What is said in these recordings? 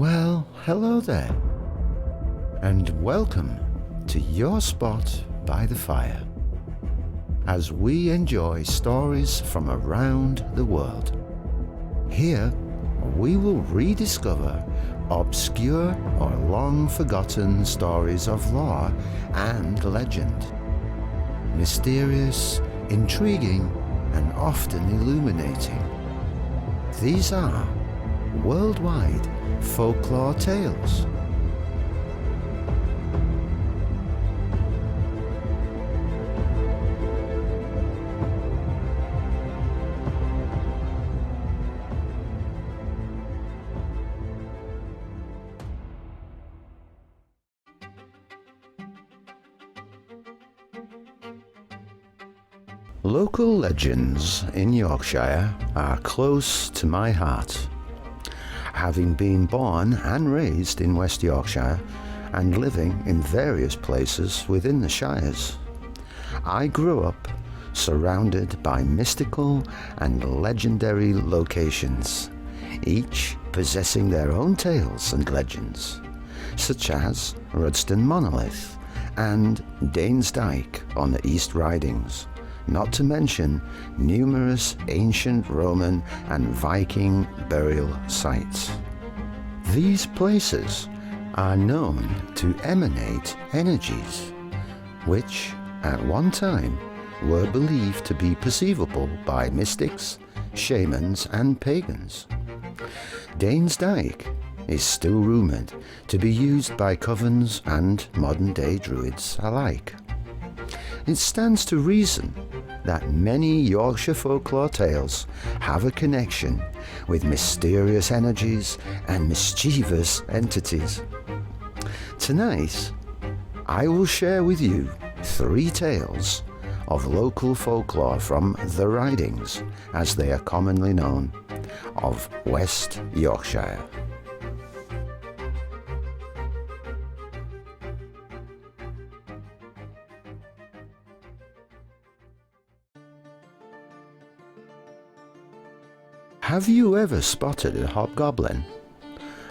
Well, hello there, and welcome to your spot by the fire, as we enjoy stories from around the world. Here, we will rediscover obscure or long-forgotten stories of lore and legend. Mysterious, intriguing, and often illuminating. These are worldwide folklore tales. Local legends in Yorkshire are close to my heart. Having been born and raised in West Yorkshire and living in various places within the shires, I grew up surrounded by mystical and legendary locations, each possessing their own tales and legends, such as Rudston Monolith and Danes Dyke on the East Ridings, not to mention numerous ancient Roman and Viking burial sites. These places are known to emanate energies, which at one time were believed to be perceivable by mystics, shamans and pagans. Danes Dyke is still rumoured to be used by covens and modern-day druids alike. It stands to reason that many Yorkshire folklore tales have a connection with mysterious energies and mischievous entities. Tonight, I will share with you 3 tales of local folklore from the Ridings, as they are commonly known, of West Yorkshire. Have you ever spotted a hobgoblin?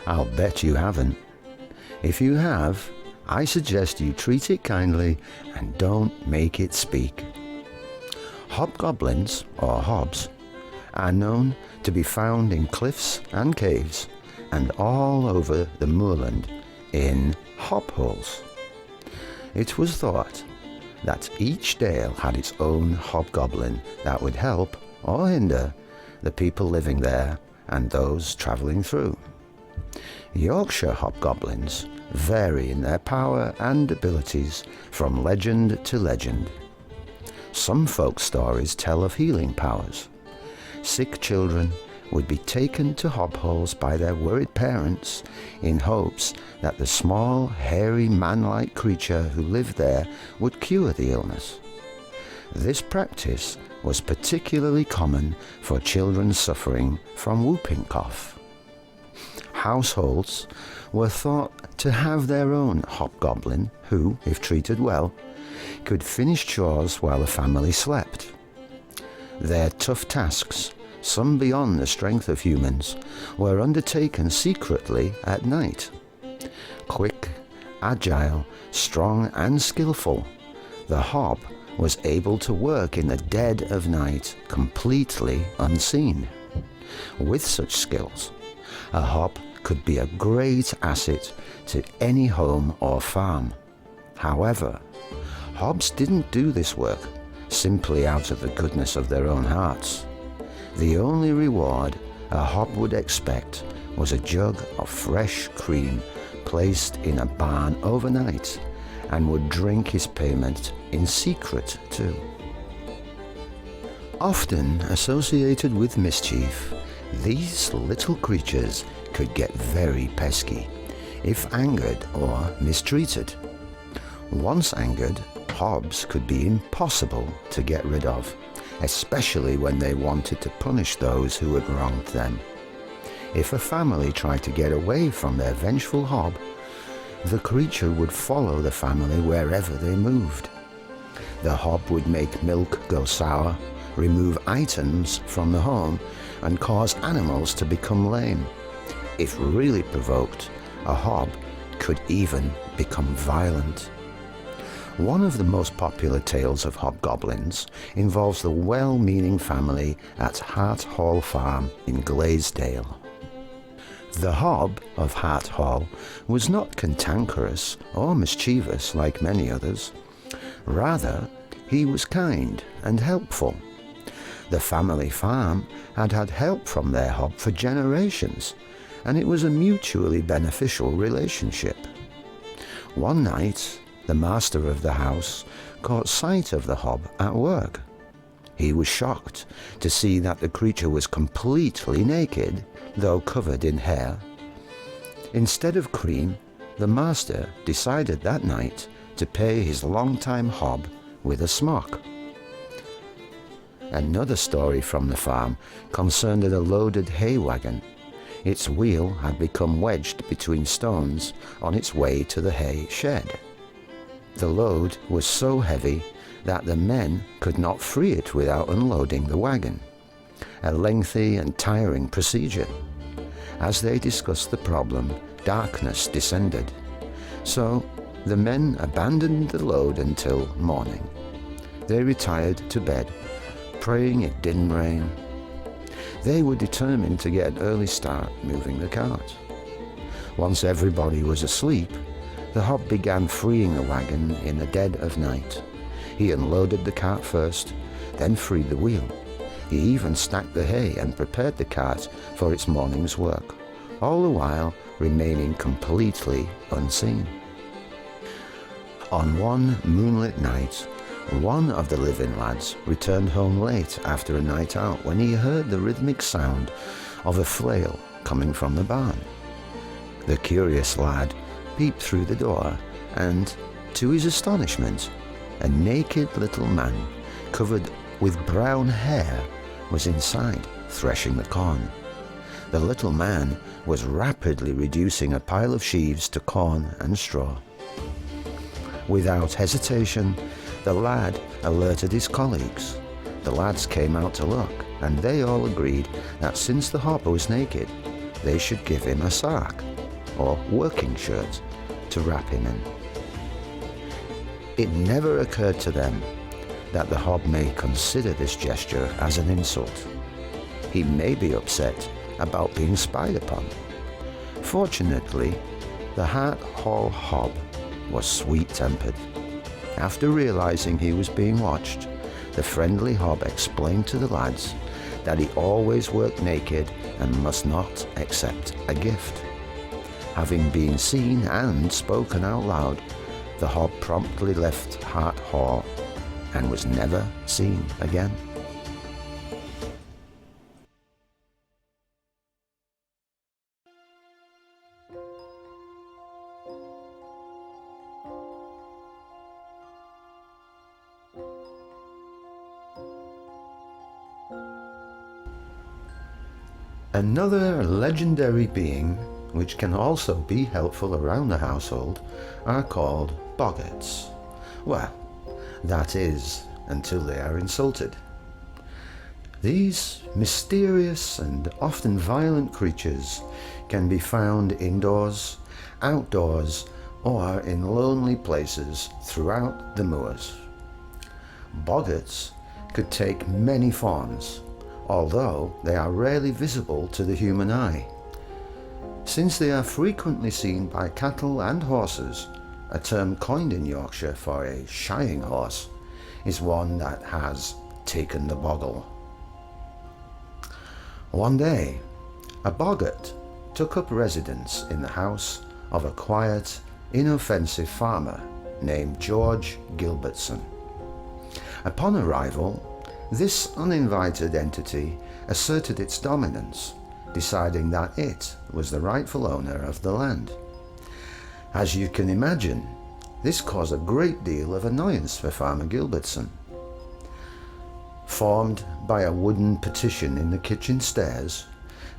I'll bet you haven't. If you have, I suggest you treat it kindly and don't make it speak. Hobgoblins, or hobs, are known to be found in cliffs and caves and all over the moorland in hob holes. It was thought that each dale had its own hobgoblin that would help or hinder the people living there and those travelling through. Yorkshire hobgoblins vary in their power and abilities from legend to legend. Some folk stories tell of healing powers. Sick children would be taken to hob holes by their worried parents in hopes that the small, hairy, man-like creature who lived there would cure the illness. This practice was particularly common for children suffering from whooping cough. Households were thought to have their own hobgoblin who, if treated well, could finish chores while the family slept. Their tough tasks, some beyond the strength of humans, were undertaken secretly at night. Quick, agile, strong and skillful, the hob was able to work in the dead of night completely unseen. With such skills, a hob could be a great asset to any home or farm. However, hobs didn't do this work simply out of the goodness of their own hearts. The only reward a hob would expect was a jug of fresh cream placed in a barn overnight, and would drink his payment in secret too. Often associated with mischief, these little creatures could get very pesky if angered or mistreated. Once angered, hobs could be impossible to get rid of, especially when they wanted to punish those who had wronged them. If a family tried to get away from their vengeful hob, the creature would follow the family wherever they moved. The hob would make milk go sour, remove items from the home, and cause animals to become lame. If really provoked, a hob could even become violent. One of the most popular tales of hobgoblins involves the well-meaning family at Hart Hall Farm in Glaisdale. The Hobb of Hart Hall was not cantankerous or mischievous like many others. Rather, he was kind and helpful. The family farm had had help from their Hobb for generations, and it was a mutually beneficial relationship. One night, the master of the house caught sight of the Hobb at work. He was shocked to see that the creature was completely naked, though covered in hair. Instead of cream, the master decided that night to pay his longtime Hobb with a smock. Another story from the farm concerned a loaded hay wagon. Its wheel had become wedged between stones on its way to the hay shed. The load was so heavy that the men could not free it without unloading the wagon, a lengthy and tiring procedure. As they discussed the problem, darkness descended, so the men abandoned the load until morning. They retired to bed, praying it didn't rain. They were determined to get an early start moving the cart. Once everybody was asleep, the Hobb began freeing the wagon in the dead of night. He unloaded the cart first, then freed the wheel. He even stacked the hay and prepared the cart for its morning's work, all the while remaining completely unseen. On one moonlit night, one of the living lads returned home late after a night out when he heard the rhythmic sound of a flail coming from the barn. The curious lad peeped through the door and, to his astonishment, a naked little man covered with brown hair was inside, threshing the corn. The little man was rapidly reducing a pile of sheaves to corn and straw. Without hesitation, the lad alerted his colleagues. The lads came out to look, and they all agreed that since the Hobb was naked, they should give him a sark, or working shirt, to wrap him in. It never occurred to them that the Hobb may consider this gesture as an insult. He may be upset about being spied upon. Fortunately, the Hart Hall Hobb was sweet-tempered. After realizing he was being watched, the friendly Hobb explained to the lads that he always worked naked and must not accept a gift. Having been seen and spoken out loud, the Hobb promptly left Hart Hall and was never seen again. Another legendary being, which can also be helpful around the household, are called Boggarts. Well, that is, until they are insulted. These mysterious and often violent creatures can be found indoors, outdoors, or in lonely places throughout the moors. Boggarts could take many forms, although they are rarely visible to the human eye. Since they are frequently seen by cattle and horses, a term coined in Yorkshire for a shying horse is one that has taken the boggle. One day, a boggart took up residence in the house of a quiet, inoffensive farmer named George Gilbertson. Upon arrival, this uninvited entity asserted its dominance, deciding that it was the rightful owner of the land. As you can imagine, this caused a great deal of annoyance for Farmer Gilbertson. Formed by a wooden partition in the kitchen stairs,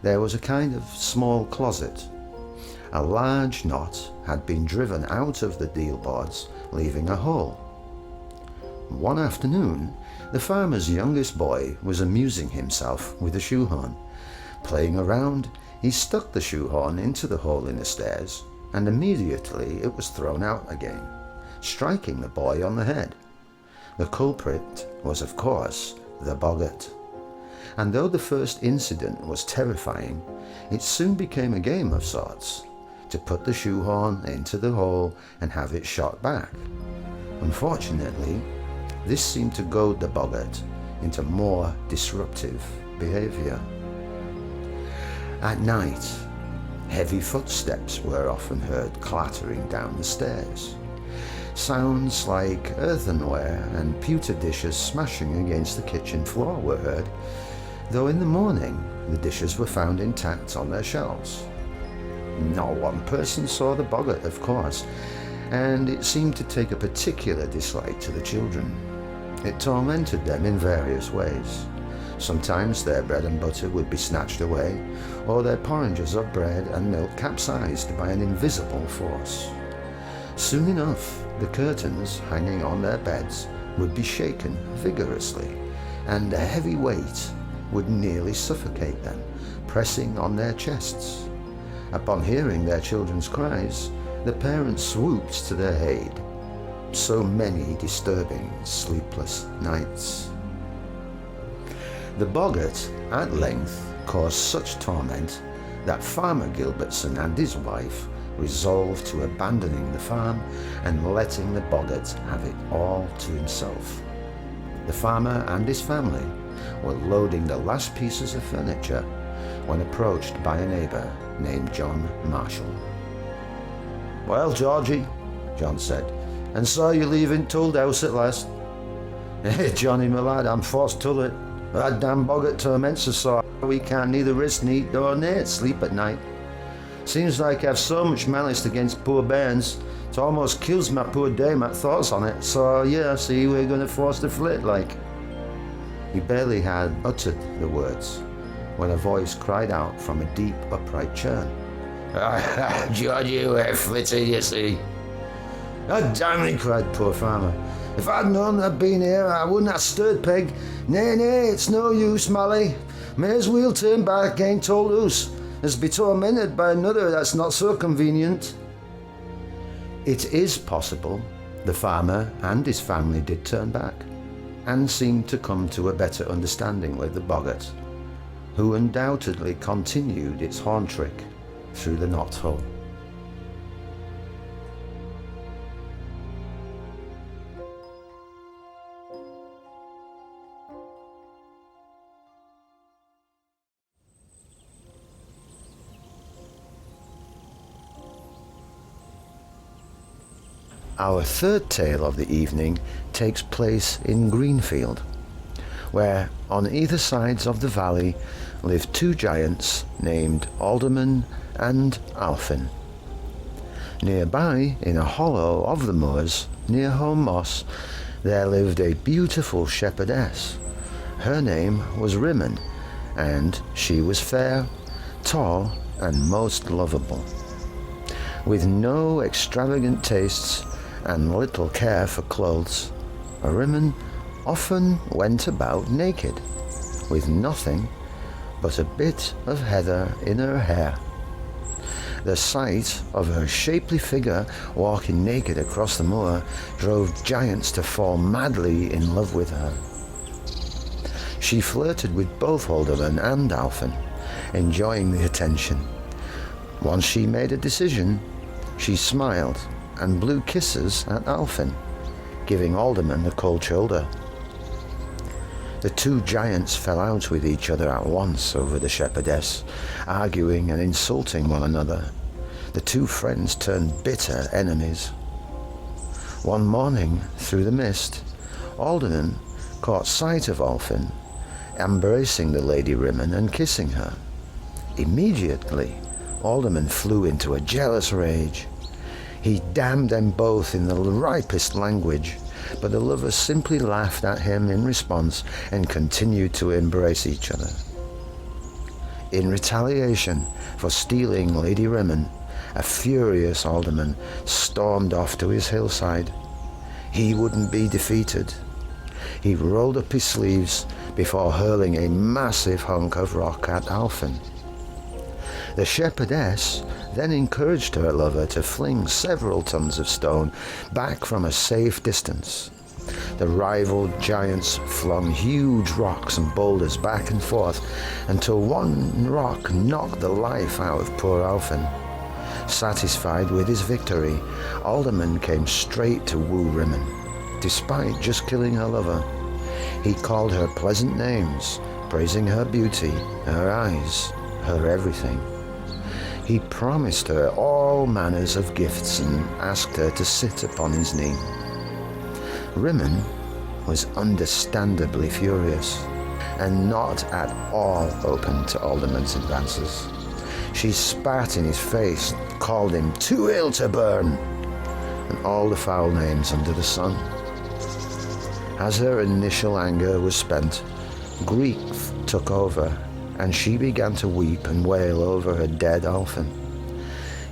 there was a kind of small closet. A large knot had been driven out of the deal boards, leaving a hole. One afternoon, the farmer's youngest boy was amusing himself with a shoehorn. Playing around, He stuck the shoehorn into the hole in the stairs, and immediately it was thrown out again, striking the boy on the head. The culprit was, of course, the Boggart. And though the first incident was terrifying, it soon became a game of sorts, to put the shoehorn into the hole and have it shot back. Unfortunately, this seemed to goad the Boggart into more disruptive behaviour. At night, heavy footsteps were often heard clattering down the stairs. Sounds like earthenware and pewter dishes smashing against the kitchen floor were heard, though in the morning the dishes were found intact on their shelves. No one person saw the Boggart, of course, and it seemed to take a particular dislike to the children. It tormented them in various ways. Sometimes their bread and butter would be snatched away, or their porringers of bread and milk capsized by an invisible force. Soon enough, the curtains hanging on their beds would be shaken vigorously, and a heavy weight would nearly suffocate them, pressing on their chests. Upon hearing their children's cries, the parents swooped to their aid. So many disturbing, sleepless nights. The Boggart at length caused such torment that Farmer Gilbertson and his wife resolved to abandoning the farm and letting the Boggart have it all to himself. The farmer and his family were loading the last pieces of furniture when approached by a neighbour named John Marshall. "Well, Georgie," John said, "and so you're leaving Tulled House at last?" "Hey, Johnny, my lad, I'm forced to it. That damn Boggart torments us so we can't neither rest, eat, nor near sleep at night. Seems like I've so much malice against poor bairns, it almost kills my poor dame at thoughts on it, so yeah, see, we're going to force to flit, like." He barely had uttered the words when a voice cried out from a deep, upright churn. "Georgie, we're flitting, you see." "God damn me," cried poor farmer. "If I'd known they'd been here, I wouldn't have stirred, Peg. Nay, it's no use, Mally. May as well turn back, ain't told us, as be tormented by another that's not so convenient." It is possible the farmer and his family did turn back, and seemed to come to a better understanding with the Boggart, who undoubtedly continued its horn trick through the knot hole. Our third tale of the evening takes place in Greenfield, where on either sides of the valley live two giants named Alderman and Rimmon. Nearby, in a hollow of the moors near Home Moss, there lived a beautiful shepherdess. Her name was Rimmon, and she was fair, tall, and most lovable. With no extravagant tastes and little care for clothes, Rimmon often went about naked, with nothing but a bit of heather in her hair. The sight of her shapely figure walking naked across the moor drove giants to fall madly in love with her. She flirted with both Alderman and Rimmon, enjoying the attention. Once she made a decision, she smiled and blew kisses at Rimmon, giving Alderman a cold shoulder. The two giants fell out with each other at once over the shepherdess, arguing and insulting one another. The two friends turned bitter enemies. One morning, through the mist, Alderman caught sight of Rimmon, embracing the Lady Rimmon and kissing her. Immediately, Alderman flew into a jealous rage. He damned them both in the ripest language, but the lovers simply laughed at him in response and continued to embrace each other. In retaliation for stealing Lady Rimmon, a furious Alderman stormed off to his hillside. He wouldn't be defeated. He rolled up his sleeves before hurling a massive hunk of rock at Rimmon. The shepherdess then encouraged her lover to fling several tons of stone back from a safe distance. The rival giants flung huge rocks and boulders back and forth until one rock knocked the life out of poor Alfin. Satisfied with his victory, Alderman came straight to woo Rimmon, despite just killing her lover. He called her pleasant names, praising her beauty, her eyes, her everything. He promised her all manners of gifts and asked her to sit upon his knee. Rimmon was understandably furious and not at all open to Alderman's advances. She spat in his face, called him too ill to burn, and all the foul names under the sun. As her initial anger was spent, grief took over, and she began to weep and wail over her dead Alfin.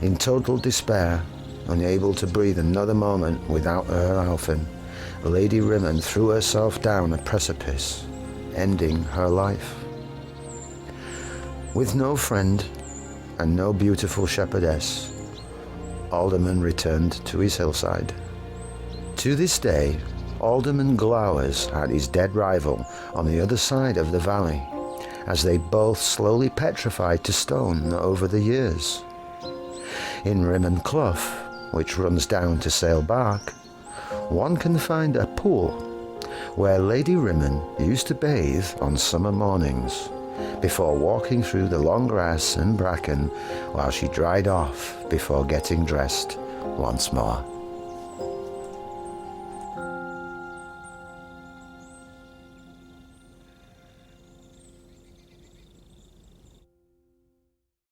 In total despair, unable to breathe another moment without her Alfin, Lady Rimmon threw herself down a precipice, ending her life. With no friend and no beautiful shepherdess, Alderman returned to his hillside. To this day, Alderman glowers at his dead rival on the other side of the valley, as they both slowly petrified to stone over the years. In Rimmon Clough, which runs down to Sale Bark, one can find a pool where Lady Rimmon used to bathe on summer mornings before walking through the long grass and bracken while she dried off before getting dressed once more.